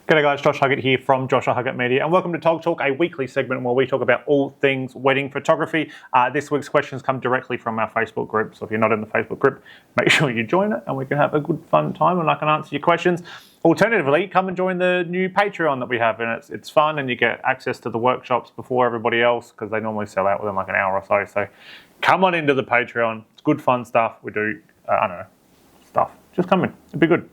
G'day guys, Josh Huggett here from Joshua Huggett Media, and welcome to Tog Talk, a weekly segment where we talk about all things wedding photography. This week's questions come directly from our Facebook group, so if you're not in the Facebook group, make sure you join it and we can have a good fun time and I can answer your questions. Alternatively, come and join the new Patreon that we have, and it's fun and you get access to the workshops before everybody else because they normally sell out within like an hour or so. So come on into the Patreon, it's good fun stuff. We do, stuff. Just come in, it'll be good.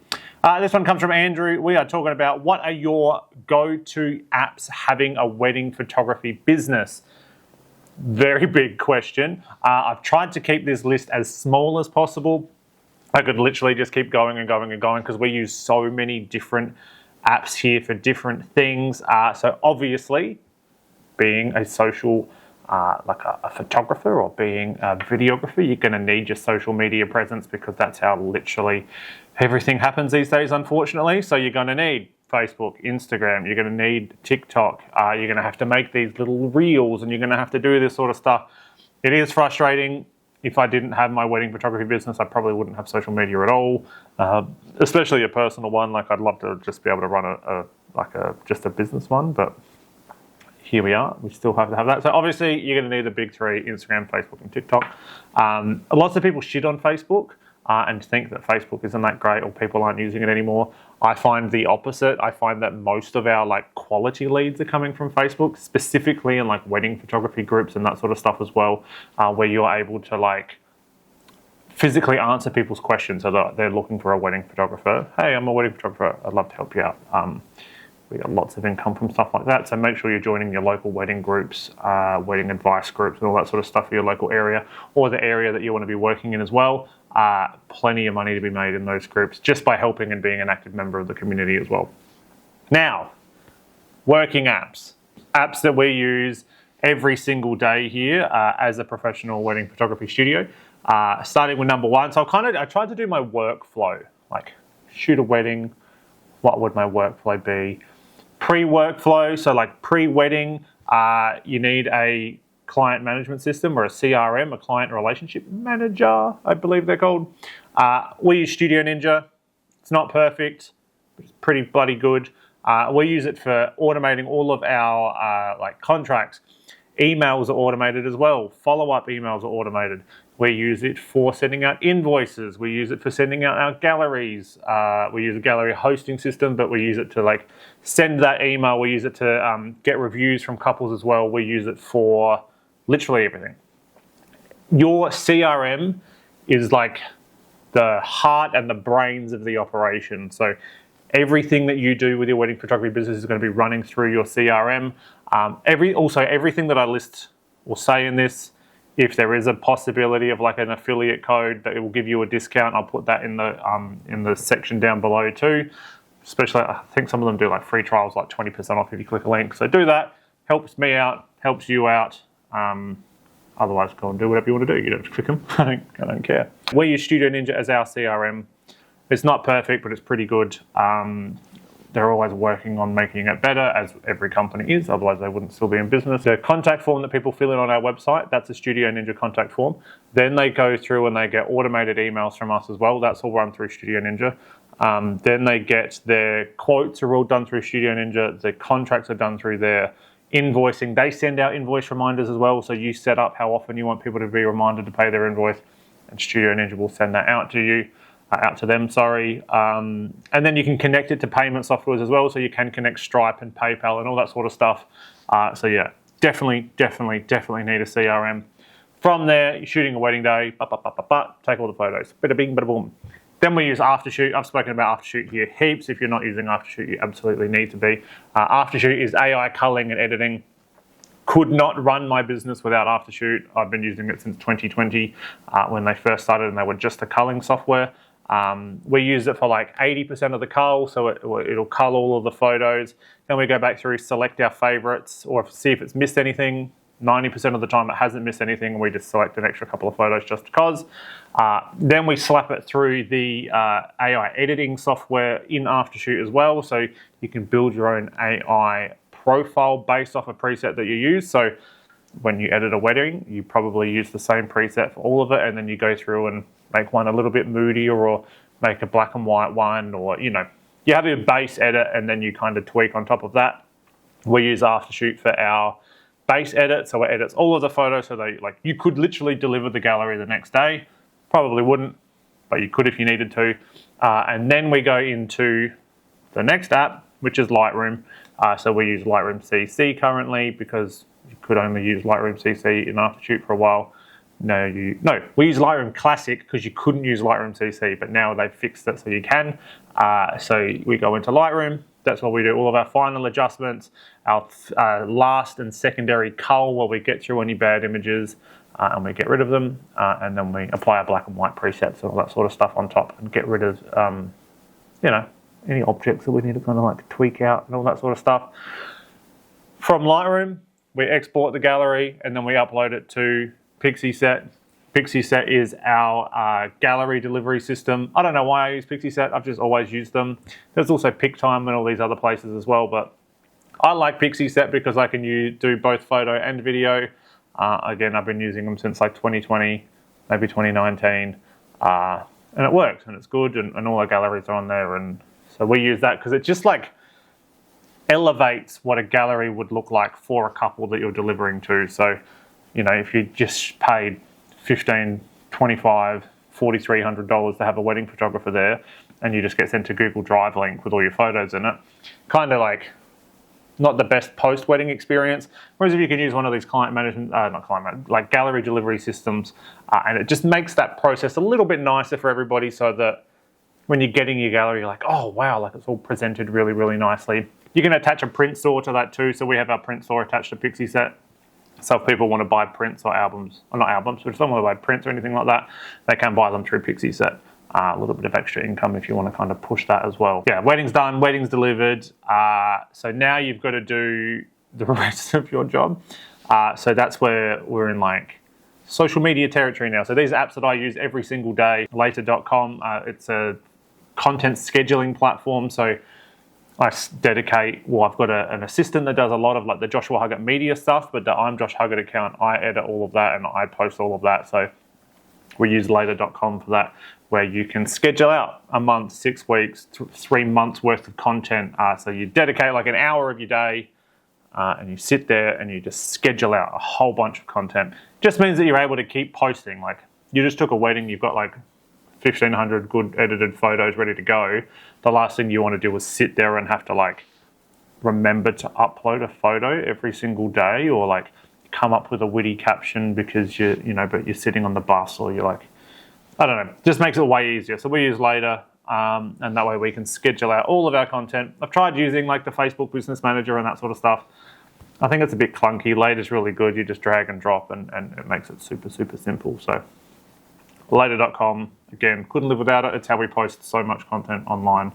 This one comes from Andrew. We are talking about what are your go-to apps having a wedding photography business? Very big question. I've tried to keep this list as small as possible. I could literally just keep going and going and going because we use so many different apps here for different things. So obviously, being a social, like a photographer or being a videographer, you're going to need your social media presence because that's how literally everything happens these days, unfortunately. So you're going to need Facebook, Instagram, you're going to need TikTok, you're going to have to make these little reels and you're going to have to do this sort of stuff. It is frustrating. If I didn't have my wedding photography business, I probably wouldn't have social media at all, especially a personal one. Like I'd love to just be able to run just a business one, but here we are. We still have to have that. So obviously you're going to need the big three: Instagram, Facebook, and TikTok. Lots of people shit on Facebook and think that Facebook isn't that great or people aren't using it anymore. I find the opposite. I find that most of our quality leads are coming from Facebook, specifically in wedding photography groups and that sort of stuff as well, where you're able to physically answer people's questions. So they're looking for a wedding photographer. Hey, I'm a wedding photographer. I'd love to help you out. We got lots of income from stuff like that. So make sure you're joining your local wedding groups, wedding advice groups and all that sort of stuff for your local area or the area that you want to be working in as well. Plenty of money to be made in those groups just by helping and being an active member of the community as well. Now, working apps that we use every single day here as a professional wedding photography studio. Starting with number one. So I tried to do my workflow, shoot a wedding. What would my workflow be? Pre-workflow, so pre-wedding, you need a client management system or a CRM, a client relationship manager, I believe they're called. We use Studio Ninja. It's not perfect, but it's pretty bloody good. We use it for automating all of our contracts. Emails are automated as well. Follow-up emails are automated. We use it for sending out invoices. We use it for sending out our galleries. We use a gallery hosting system, but we use it to send that email. We use it to get reviews from couples as well. We use it for literally everything. Your CRM is the heart and the brains of the operation. So everything that you do with your wedding photography business is going to be running through your CRM. Everything that I list or say in this, if there is a possibility of an affiliate code that it will give you a discount, I'll put that in the section down below too. Especially, I think some of them do free trials, 20% off if you click a link. So do that. Helps me out, helps you out. Otherwise, go and do whatever you want to do. You don't have to click them. I don't care. We use Studio Ninja as our CRM. It's not perfect, but it's pretty good. They're always working on making it better, as every company is, otherwise they wouldn't still be in business. The contact form that people fill in on our website, that's a Studio Ninja contact form. Then they go through and they get automated emails from us as well. That's all run through Studio Ninja. Then they get their quotes are all done through Studio Ninja. The contracts are done through their invoicing. They send out invoice reminders as well. So you set up how often you want people to be reminded to pay their invoice, and Studio Ninja will send that out to you. Out to them, sorry. And then you can connect it to payment softwares as well, so you can connect Stripe and PayPal and all that sort of stuff. So yeah, definitely need a CRM. From there, you're shooting a wedding day, take all the photos, bada bing, bada boom. Then we use Aftershoot. I've spoken about Aftershoot here heaps. If you're not using Aftershoot, you absolutely need to be. Aftershoot is AI culling and editing. Could not run my business without Aftershoot. I've been using it since 2020 when they first started and they were just a culling software. We use it for 80% of the cull, so it'll cull all of the photos. Then we go back through, select our favorites, or see if it's missed anything. 90% of the time it hasn't missed anything, and we just select an extra couple of photos just because. Then we slap it through the AI editing software in Aftershoot as well, so you can build your own AI profile based off a preset that you use. So when you edit a wedding, you probably use the same preset for all of it, and then you go through and make one a little bit moodier or make a black and white one, or you have your base edit and then you kind of tweak on top of that. We use Aftershoot for our base edit, so it edits all of the photos, so they like you could literally deliver the gallery the next day. Probably wouldn't, but you could if you needed to. And then we go into the next app, which is Lightroom. So we use Lightroom CC currently because you could only use Lightroom CC in Aftershoot for a while. No, we use Lightroom Classic because you couldn't use Lightroom CC, but now they've fixed it so you can. So we go into Lightroom. That's where we do all of our final adjustments, our last and secondary cull where we get through any bad images and we get rid of them. And then we apply our black and white presets and all that sort of stuff on top and get rid of, any objects that we need to kind of like tweak out and all that sort of stuff. From Lightroom, we export the gallery and then we upload it to Pixieset. Pixieset is our gallery delivery system. I don't know why I use Pixieset. I've just always used them. There's also PicTime and all these other places as well, but I like Pixieset because I can do both photo and video. Again, I've been using them since like 2020, maybe 2019, and it works and it's good, and all our galleries are on there, and so we use that because it just like elevates what a gallery would look like for a couple that you're delivering to. So, if you just paid $1,500, $2,500, $4,300 to have a wedding photographer there, and you just get sent to Google Drive link with all your photos in it, kind of like not the best post-wedding experience. Whereas if you can use one of these like gallery delivery systems, and it just makes that process a little bit nicer for everybody, so that when you're getting your gallery, you're like, oh wow, like it's all presented really, really nicely. You can attach a print store to that too. So we have our print store attached to Pixieset. So if people want to buy prints or albums, or not albums, but if someone want to buy prints or anything like that, they can buy them through Pixieset. A little bit of extra income if you want to kind of push that as well. Yeah, wedding's done, wedding's delivered. So now you've got to do the rest of your job. So that's where we're in like social media territory now. So these apps that I use every single day, Later.com, it's a content scheduling platform. So I dedicate, I've got an assistant that does a lot of like the Joshua Huggett media stuff, but the I'm Josh Huggett account, I edit all of that and I post all of that. So we use Later.com for that, where you can schedule out a month, 6 weeks, 3 months worth of content. So you dedicate like an hour of your day and you sit there and you just schedule out a whole bunch of content. Just means that you're able to keep posting. Like you just took a wedding, you've got like 1,500 good edited photos ready to go. The last thing you want to do is sit there and have to like remember to upload a photo every single day, or like come up with a witty caption because but you're sitting on the bus, or you're like, I don't know, just makes it way easier. So we use Later, and that way we can schedule out all of our content. I've tried using like the Facebook Business Manager and that sort of stuff. I think it's a bit clunky. Later's really good. You just drag and drop and it makes it super, super simple. So Later.com, again, couldn't live without it. It's how we post so much content online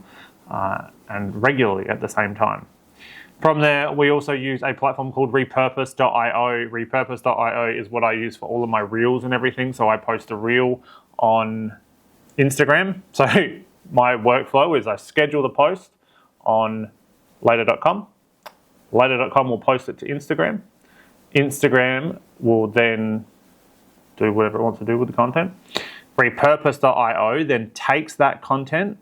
and regularly at the same time. From there, we also use a platform called Repurpose.io. Repurpose.io is what I use for all of my reels and everything. So I post a reel on Instagram. So my workflow is I schedule the post on Later.com. Later.com will post it to Instagram. Instagram will then do whatever it wants to do with the content. Repurpose.io then takes that content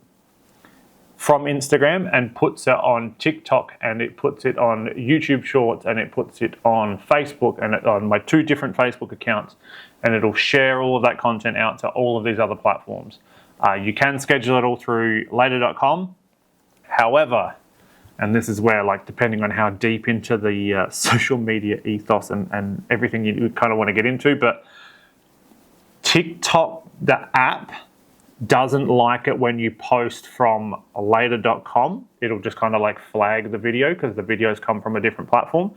from Instagram and puts it on TikTok, and it puts it on YouTube Shorts, and it puts it on Facebook, and on my 2 different Facebook accounts, and it'll share all of that content out to all of these other platforms. You can schedule it all through Later.com. However, and this is where, like, depending on how deep into the social media ethos and everything you kind of want to get into, but TikTok, the app, doesn't like it when you post from Later.com. It'll just kind of like flag the video because the videos come from a different platform.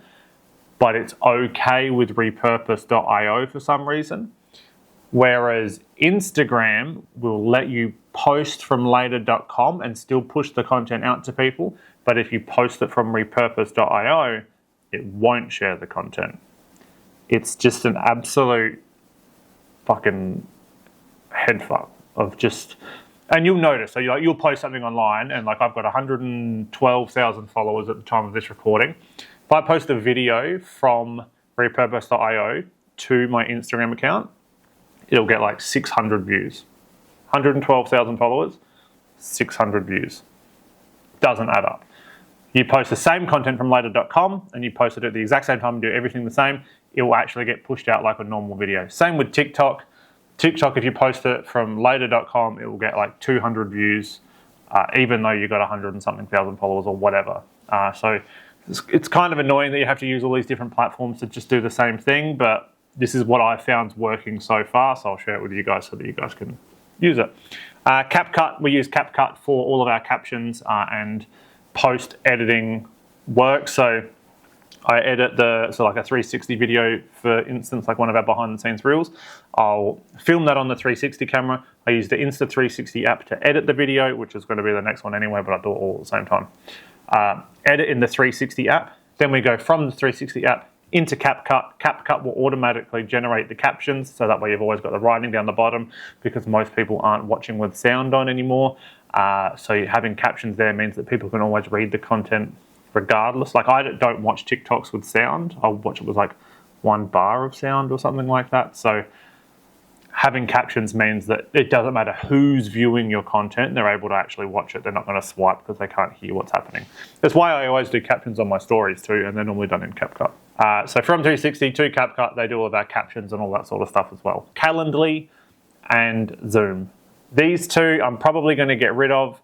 But it's okay with Repurpose.io for some reason. Whereas Instagram will let you post from Later.com and still push the content out to people. But if you post it from Repurpose.io, it won't share the content. It's just an absolute fucking headfuck of just, and you'll notice, so you'll post something online, and like I've got 112,000 followers at the time of this recording. If I post a video from Repurpose.io to my Instagram account, it'll get like 600 views. 112,000 followers, 600 views. Doesn't add up. You post the same content from later.com and you post it at the exact same time and do everything the same, it will actually get pushed out like a normal video. Same with TikTok. TikTok, if you post it from later.com, it will get like 200 views, even though you got 100 and something thousand followers or whatever. So it's kind of annoying that you have to use all these different platforms to just do the same thing, but this is what I found's working so far, so I'll share it with you guys so that you guys can use it. CapCut, we use CapCut for all of our captions and post editing work. So I edit like a 360 video, for instance, like one of our behind the scenes reels. I'll film that on the 360 camera. I use the Insta360 app to edit the video, which is going to be the next one anyway, but I do it all at the same time. Edit in the 360 app. Then we go from the 360 app into CapCut. CapCut will automatically generate the captions, so that way you've always got the writing down the bottom, because most people aren't watching with sound on anymore. So having captions there means that people can always read the content regardless. Like, I don't watch TikToks with sound. I'll watch it with like 1 bar of sound or something like that. So having captions means that it doesn't matter who's viewing your content, they're able to actually watch it. They're not going to swipe because they can't hear what's happening. That's why I always do captions on my stories too, and they're normally done in CapCut. So from 360 to CapCut, they do all of our captions and all that sort of stuff as well. Calendly and Zoom. These two I'm probably going to get rid of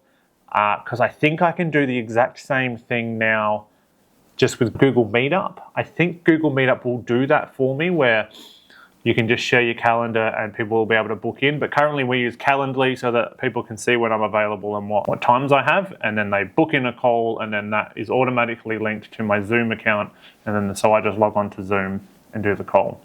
because I think I can do the exact same thing now just with Google Meetup. I think Google Meetup will do that for me, where you can just share your calendar and people will be able to book in. But currently we use Calendly so that people can see when I'm available and what times I have, and then they book in a call, and then that is automatically linked to my Zoom account, and then so I just log on to Zoom and do the call.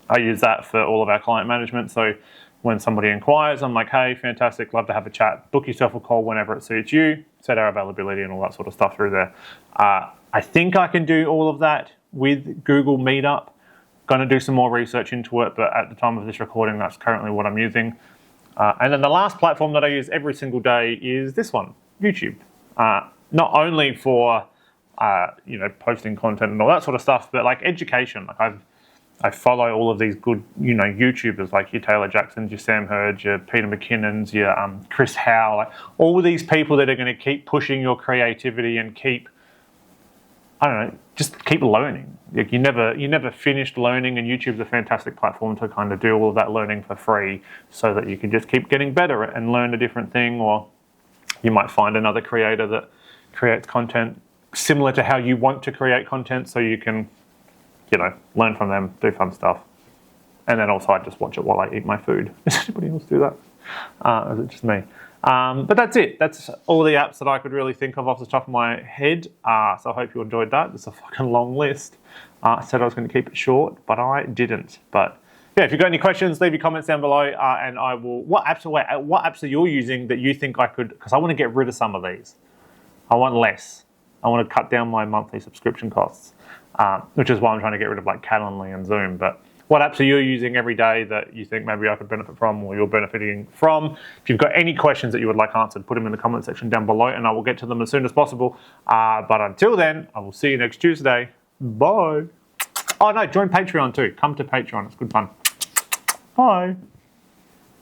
I use that for all of our client management. So when somebody inquires, I'm like, hey, fantastic, love to have a chat. Book yourself a call whenever it suits you, set our availability and all that sort of stuff through there. I think I can do all of that with Google Meetup. Going to do some more research into it, but at the time of this recording, that's currently what I'm using. And then the last platform that I use every single day is this one, YouTube. Not only for posting content and all that sort of stuff, but like education. Like I follow all of these good, YouTubers like your Taylor Jacksons, your Sam Hurd, your Peter McKinnons, your Chris Howe, like all of these people that are going to keep pushing your creativity and keep learning. Like you never finished learning, and YouTube's a fantastic platform to kind of do all of that learning for free, so that you can just keep getting better and learn a different thing. Or you might find another creator that creates content similar to how you want to create content, so you can learn from them, do fun stuff. And then also I just watch it while I eat my food. Does anybody else do that? Or is it just me? But that's it. That's all the apps that I could really think of off the top of my head. So I hope you enjoyed that. It's a fucking long list. I said I was going to keep it short, but I didn't. But yeah, if you've got any questions, leave your comments down below, and I will. What apps are you using that you think I could? Because I want to get rid of some of these. I want less. I want to cut down my monthly subscription costs, which is why I'm trying to get rid of like Calendly and Zoom. But what apps are you using every day that you think maybe I could benefit from, or you're benefiting from? If you've got any questions that you would like answered, put them in the comment section down below, and I will get to them as soon as possible. But until then, I will see you next Tuesday. Bye. Oh no, join Patreon too. Come to Patreon. It's good fun. Bye.